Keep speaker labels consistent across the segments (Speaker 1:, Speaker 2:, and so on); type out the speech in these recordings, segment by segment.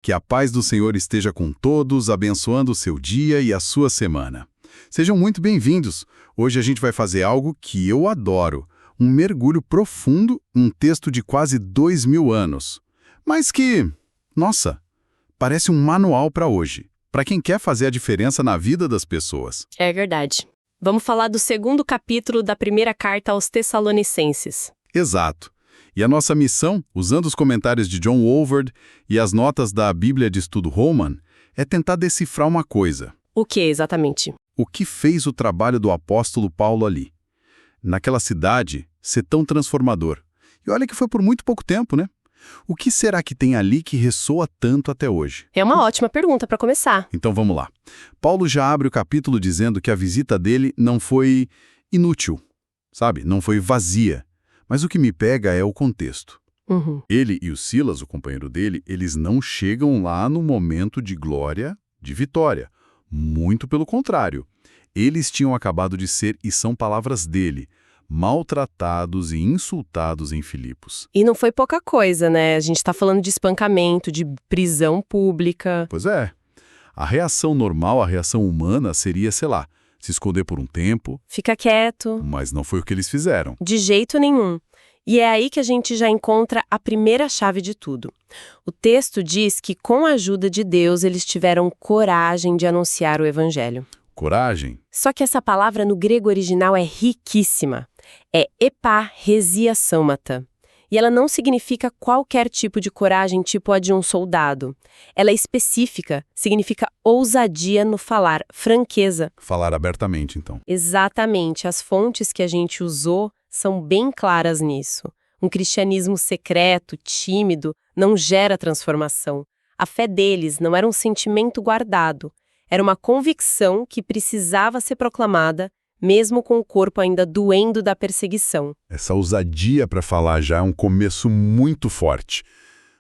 Speaker 1: Que a paz do Senhor esteja com todos, abençoando o seu dia e a sua semana. Sejam muito bem-vindos. Hoje a gente vai fazer algo que eu adoro, um mergulho profundo em um texto de quase 2000 anos. Mas que, nossa, parece um manual para hoje, para quem quer fazer a diferença na vida das pessoas.
Speaker 2: É verdade. Vamos falar do segundo capítulo da primeira carta aos Tessalonicenses.
Speaker 1: Exato. E a nossa missão, usando os comentários de John Walvoord e as notas da Bíblia de Estudo Holman, é tentar decifrar uma coisa.
Speaker 2: O que exatamente?
Speaker 1: O que fez o trabalho do apóstolo Paulo ali? Naquela cidade, ser tão transformador. E olha que foi por muito pouco tempo, né? O que será que tem ali que ressoa tanto até hoje?
Speaker 2: É uma ótima pergunta para começar.
Speaker 1: Então vamos lá. Paulo já abre o capítulo dizendo que a visita dele não foi inútil, sabe? Não foi vazia. Mas o que me pega é o contexto. Ele e o Silas, o companheiro dele, eles não chegam lá no momento de glória, de vitória. Muito pelo contrário. Eles tinham acabado de ser, e são palavras dele, maltratados e insultados em Filipos.
Speaker 2: E não foi pouca coisa, né? A gente está falando de espancamento, de prisão pública.
Speaker 1: Pois é. A reação normal, a reação humana seria, sei lá, se esconder por um tempo.
Speaker 2: Fica quieto.
Speaker 1: Mas não foi o que eles fizeram.
Speaker 2: De jeito nenhum. E é aí que a gente já encontra a primeira chave de tudo. O texto diz que, com a ajuda de Deus, eles tiveram coragem de anunciar o evangelho.
Speaker 1: Coragem?
Speaker 2: Só que essa palavra no grego original é riquíssima. É eparresiassômata. E ela não significa qualquer tipo de coragem, tipo a de um soldado. Ela é específica, significa ousadia no falar, franqueza.
Speaker 1: Falar abertamente, então.
Speaker 2: Exatamente. As fontes que a gente usou são bem claras nisso. Um cristianismo secreto, tímido, não gera transformação. A fé deles não era um sentimento guardado. Era uma convicção que precisava ser proclamada, mesmo com o corpo ainda doendo da perseguição.
Speaker 1: Essa ousadia para falar já é um começo muito forte.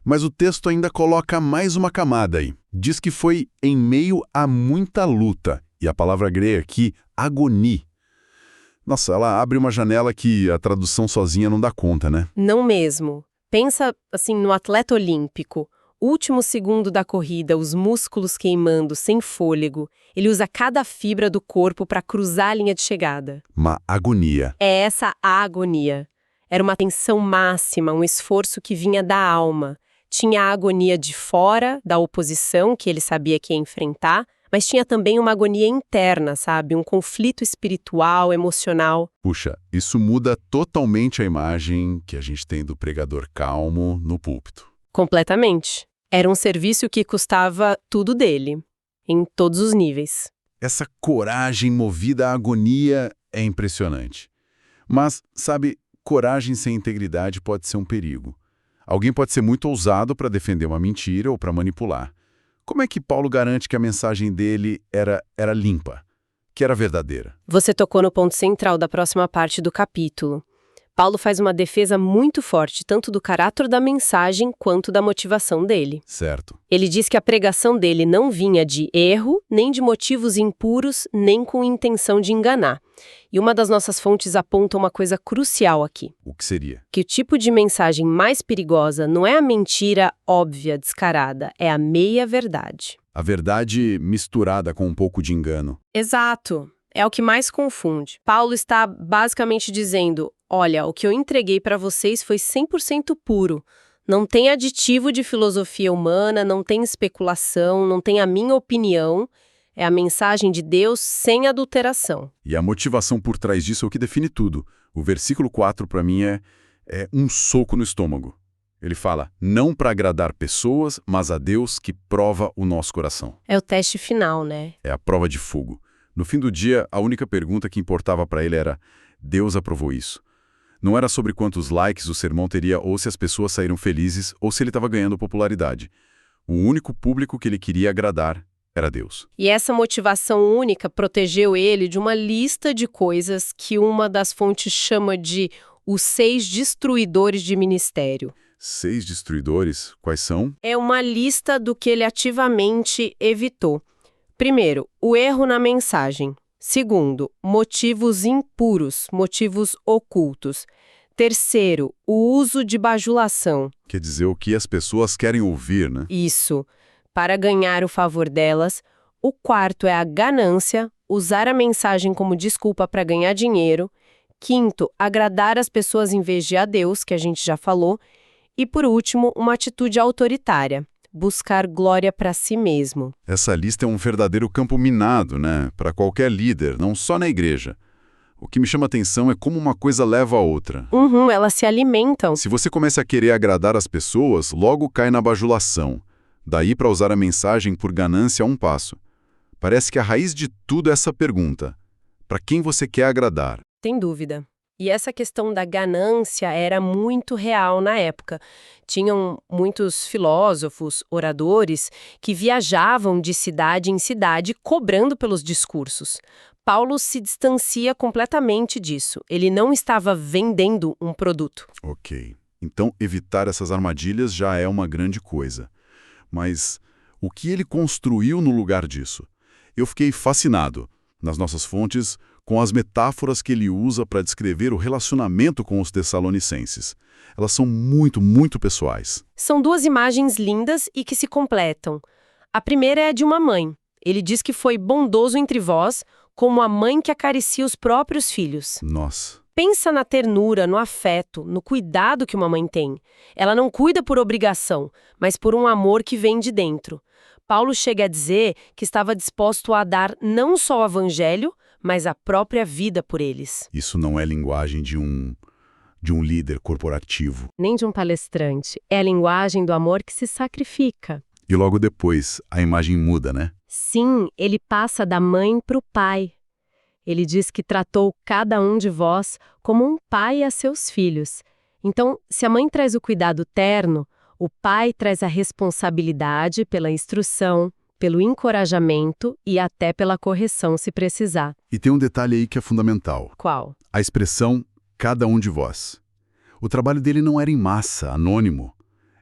Speaker 1: Mas o texto ainda coloca mais uma camada aí. Diz que foi em meio a muita luta. E a palavra grega aqui, agoni. Nossa, ela abre uma janela que a tradução sozinha não dá conta, né?
Speaker 2: Não mesmo. Pensa, assim, no atleta olímpico. Último segundo da corrida, os músculos queimando, sem fôlego. Ele usa cada fibra do corpo para cruzar a linha de chegada.
Speaker 1: Uma agonia.
Speaker 2: É essa a agonia. Era uma tensão máxima, um esforço que vinha da alma. Tinha a agonia de fora, da oposição, que ele sabia que ia enfrentar, mas tinha também uma agonia interna, sabe? Um conflito espiritual, emocional.
Speaker 1: Puxa, isso muda totalmente a imagem que a gente tem do pregador calmo no púlpito.
Speaker 2: Completamente. Era um serviço que custava tudo dele, em todos os níveis.
Speaker 1: Essa coragem movida à agonia é impressionante. Mas, sabe, coragem sem integridade pode ser um perigo. Alguém pode ser muito ousado para defender uma mentira ou para manipular. Como é que Paulo garante que a mensagem dele era limpa, que era verdadeira?
Speaker 2: Você tocou no ponto central da próxima parte do capítulo. Paulo faz uma defesa muito forte, tanto do caráter da mensagem quanto da motivação dele.
Speaker 1: Certo.
Speaker 2: Ele diz que a pregação dele não vinha de erro, nem de motivos impuros, nem com intenção de enganar. E uma das nossas fontes aponta uma coisa crucial aqui.
Speaker 1: O que seria?
Speaker 2: Que o tipo de mensagem mais perigosa não é a mentira óbvia, descarada, é a meia-verdade.
Speaker 1: A verdade misturada com um pouco de engano.
Speaker 2: Exato. É o que mais confunde. Paulo está basicamente dizendo: olha, o que eu entreguei para vocês foi 100% puro. Não tem aditivo de filosofia humana, não tem especulação, não tem a minha opinião. É a mensagem de Deus sem adulteração.
Speaker 1: E a motivação por trás disso é o que define tudo. O versículo 4, para mim, é um soco no estômago. Ele fala, não para agradar pessoas, mas a Deus que prova o nosso coração.
Speaker 2: É o teste final, né?
Speaker 1: É a prova de fogo. No fim do dia, a única pergunta que importava para ele era, Deus aprovou isso. Não era sobre quantos likes o sermão teria ou se as pessoas saíram felizes ou se ele estava ganhando popularidade. O único público que ele queria agradar era Deus.
Speaker 2: E essa motivação única protegeu ele de uma lista de coisas que uma das fontes chama de os 6 destruidores de ministério.
Speaker 1: 6 destruidores? Quais são?
Speaker 2: É uma lista do que ele ativamente evitou. Primeiro, o erro na mensagem. Segundo, motivos impuros, motivos ocultos. Terceiro, o uso de bajulação.
Speaker 1: Quer dizer, o que as pessoas querem ouvir, né?
Speaker 2: Isso. para ganhar o favor delas. O quarto é a ganância, usar a mensagem como desculpa para ganhar dinheiro. Quinto, agradar as pessoas em vez de a Deus, que a gente já falou. E, por último, uma atitude autoritária, buscar glória para si mesmo.
Speaker 1: Essa lista é um verdadeiro campo minado, né? Para qualquer líder, não só na igreja. O que me chama a atenção é como uma coisa leva a outra.
Speaker 2: Elas se alimentam.
Speaker 1: Se você começa a querer agradar as pessoas, logo cai na bajulação. Daí para usar a mensagem por ganância a um passo. Parece que a raiz de tudo é essa pergunta: para quem você quer agradar?
Speaker 2: Sem dúvida. E essa questão da ganância era muito real na época. Tinham muitos filósofos, oradores, que viajavam de cidade em cidade cobrando pelos discursos. Paulo se distancia completamente disso. Ele não estava vendendo um produto.
Speaker 1: Ok. Então, evitar essas armadilhas já é uma grande coisa. Mas o que ele construiu no lugar disso? Eu fiquei fascinado, nas nossas fontes, com as metáforas que ele usa para descrever o relacionamento com os tessalonicenses. Elas são muito, muito pessoais.
Speaker 2: São duas imagens lindas e que se completam. A primeira é a de uma mãe. Ele diz que foi bondoso entre vós, como a mãe que acaricia os próprios filhos.
Speaker 1: Nossa.
Speaker 2: Pensa na ternura, no afeto, no cuidado que uma mãe tem. Ela não cuida por obrigação, mas por um amor que vem de dentro. Paulo chega a dizer que estava disposto a dar não só o evangelho, mas a própria vida por eles.
Speaker 1: Isso não é linguagem de um líder corporativo.
Speaker 2: Nem de um palestrante. É a linguagem do amor que se sacrifica.
Speaker 1: E logo depois, a imagem muda, né?
Speaker 2: Sim, ele passa da mãe para o pai. Ele diz que tratou cada um de vós como um pai a seus filhos. Então, se a mãe traz o cuidado terno, o pai traz a responsabilidade pela instrução, pelo encorajamento e até pela correção, se precisar.
Speaker 1: E tem um detalhe aí que é fundamental.
Speaker 2: Qual?
Speaker 1: A expressão cada um de vós. O trabalho dele não era em massa, anônimo.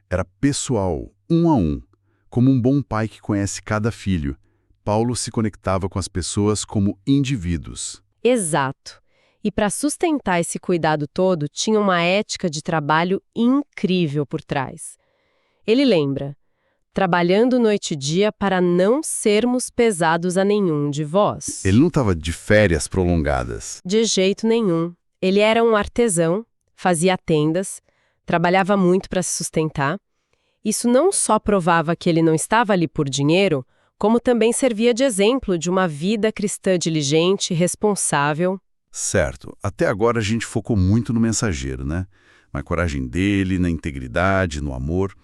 Speaker 1: Era pessoal, um a um. Como um bom pai que conhece cada filho, Paulo se conectava com as pessoas como indivíduos.
Speaker 2: Exato. E para sustentar esse cuidado todo, tinha uma ética de trabalho incrível por trás. Ele lembra: trabalhando noite e dia para não sermos pesados a nenhum de vós.
Speaker 1: Ele não estava de férias prolongadas.
Speaker 2: De jeito nenhum. Ele era um artesão, fazia tendas, trabalhava muito para se sustentar. Isso não só provava que ele não estava ali por dinheiro, como também servia de exemplo de uma vida cristã diligente, responsável.
Speaker 1: Certo. Até agora a gente focou muito no mensageiro, né? Na coragem dele, na integridade, no amor.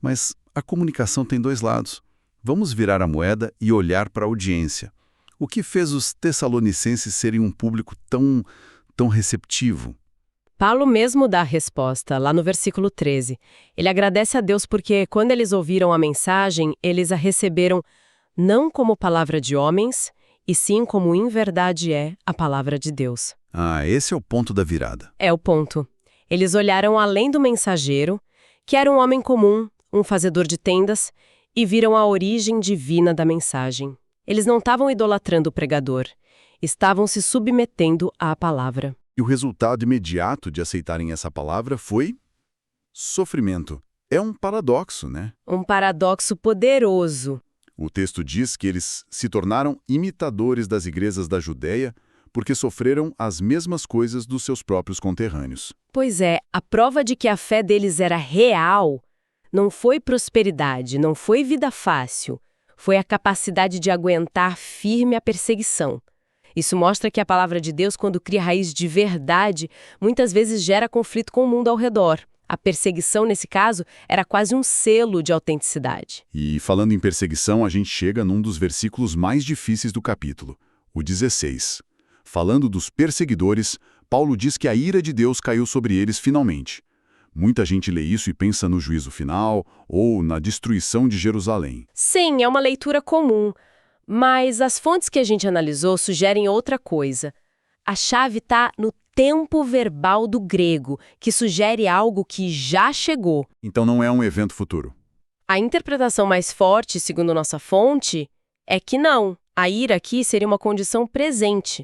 Speaker 1: Mas a comunicação tem dois lados. Vamos virar a moeda e olhar para a audiência. O que fez os tessalonicenses serem um público tão receptivo?
Speaker 2: Paulo mesmo dá a resposta, lá no versículo 13. Ele agradece a Deus porque, quando eles ouviram a mensagem, eles a receberam não como palavra de homens, e sim como em verdade é a palavra de Deus.
Speaker 1: Ah, esse é o ponto da virada.
Speaker 2: É o ponto. Eles olharam além do mensageiro, que era um homem comum, um fazedor de tendas, e viram a origem divina da mensagem. Eles não estavam idolatrando o pregador, estavam se submetendo à palavra.
Speaker 1: E o resultado imediato de aceitarem essa palavra foi sofrimento. É um paradoxo, né?
Speaker 2: Um paradoxo poderoso.
Speaker 1: O texto diz que eles se tornaram imitadores das igrejas da Judéia porque sofreram as mesmas coisas dos seus próprios conterrâneos.
Speaker 2: Pois é, a prova de que a fé deles era real não foi prosperidade, não foi vida fácil, foi a capacidade de aguentar firme a perseguição. Isso mostra que a palavra de Deus, quando cria raiz de verdade, muitas vezes gera conflito com o mundo ao redor. A perseguição, nesse caso, era quase um selo de autenticidade.
Speaker 1: E falando em perseguição, a gente chega num dos versículos mais difíceis do capítulo, o 16. Falando dos perseguidores, Paulo diz que a ira de Deus caiu sobre eles finalmente. Muita gente lê isso e pensa no juízo final ou na destruição de Jerusalém.
Speaker 2: Sim, é uma leitura comum. Mas as fontes que a gente analisou sugerem outra coisa. A chave está no tempo verbal do grego, que sugere algo que já chegou.
Speaker 1: Então não é um evento futuro.
Speaker 2: A interpretação mais forte, segundo nossa fonte, é que não. A ira aqui seria uma condição presente.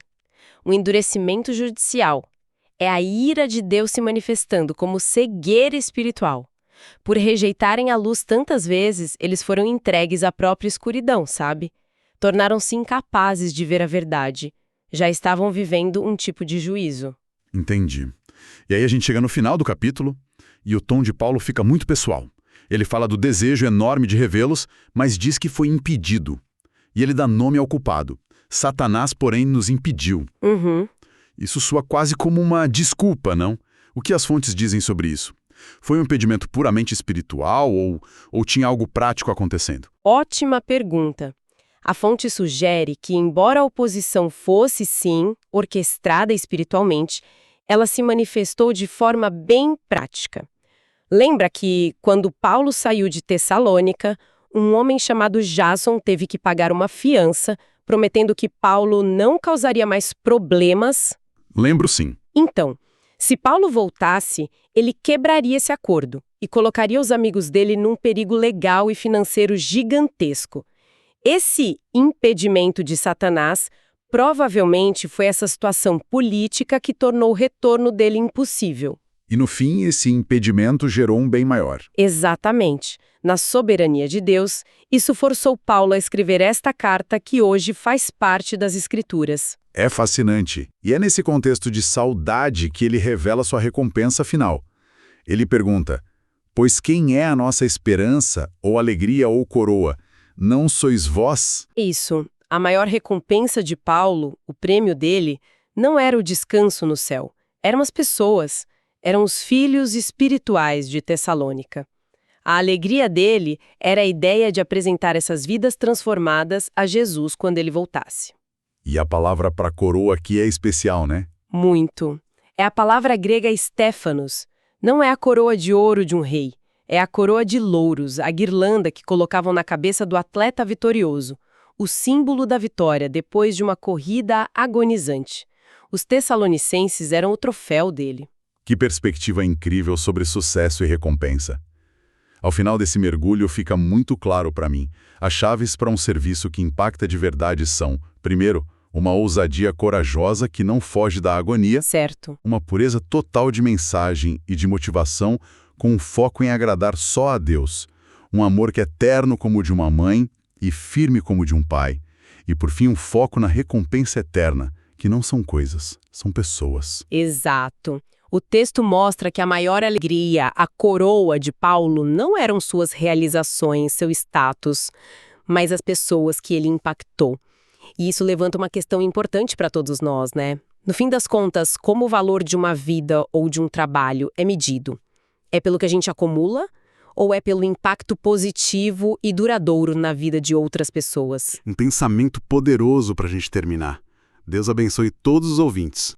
Speaker 2: Um endurecimento judicial. É a ira de Deus se manifestando como cegueira espiritual. Por rejeitarem a luz tantas vezes, eles foram entregues à própria escuridão, sabe? Tornaram-se incapazes de ver a verdade. Já estavam vivendo um tipo de juízo.
Speaker 1: Entendi. E aí a gente chega no final do capítulo e o tom de Paulo fica muito pessoal. Ele fala do desejo enorme de revê-los, mas diz que foi impedido. E ele dá nome ao culpado. Satanás, porém, nos impediu. Isso soa quase como uma desculpa, não? O que as fontes dizem sobre isso? Foi um impedimento puramente espiritual ou tinha algo prático acontecendo?
Speaker 2: Ótima pergunta. A fonte sugere que, embora a oposição fosse, sim, orquestrada espiritualmente, ela se manifestou de forma bem prática. Lembra que, quando Paulo saiu de Tessalônica, um homem chamado Jason teve que pagar uma fiança, prometendo que Paulo não causaria mais problemas?
Speaker 1: Lembro sim.
Speaker 2: Então, se Paulo voltasse, ele quebraria esse acordo e colocaria os amigos dele num perigo legal e financeiro gigantesco. Esse impedimento de Satanás provavelmente foi essa situação política que tornou o retorno dele impossível.
Speaker 1: E no fim, esse impedimento gerou um bem maior.
Speaker 2: Exatamente. Na soberania de Deus, isso forçou Paulo a escrever esta carta que hoje faz parte das Escrituras.
Speaker 1: É fascinante. E é nesse contexto de saudade que ele revela sua recompensa final. Ele pergunta: pois quem é a nossa esperança, ou alegria, ou coroa? Não sois vós?
Speaker 2: Isso. A maior recompensa de Paulo, o prêmio dele, não era o descanso no céu. Eram as pessoas. Eram os filhos espirituais de Tessalônica. A alegria dele era a ideia de apresentar essas vidas transformadas a Jesus quando ele voltasse.
Speaker 1: E a palavra para coroa aqui é especial, né?
Speaker 2: Muito. É a palavra grega Stéphanos. Não é a coroa de ouro de um rei. É a coroa de louros, a guirlanda que colocavam na cabeça do atleta vitorioso. O símbolo da vitória depois de uma corrida agonizante. Os tessalonicenses eram o troféu dele.
Speaker 1: Que perspectiva incrível sobre sucesso e recompensa. Ao final desse mergulho fica muito claro para mim. As chaves para um serviço que impacta de verdade são, primeiro, uma ousadia corajosa que não foge da agonia.
Speaker 2: Certo.
Speaker 1: Uma pureza total de mensagem e de motivação com um foco em agradar só a Deus. Um amor que é terno como o de uma mãe e firme como o de um pai. E, por fim, um foco na recompensa eterna, que não são coisas, são pessoas.
Speaker 2: Exato. O texto mostra que a maior alegria, a coroa de Paulo, não eram suas realizações, seu status, mas as pessoas que ele impactou. E isso levanta uma questão importante para todos nós, né? No fim das contas, como o valor de uma vida ou de um trabalho é medido? É pelo que a gente acumula ou é pelo impacto positivo e duradouro na vida de outras pessoas?
Speaker 3: Um pensamento poderoso para a gente terminar. Deus abençoe todos os ouvintes.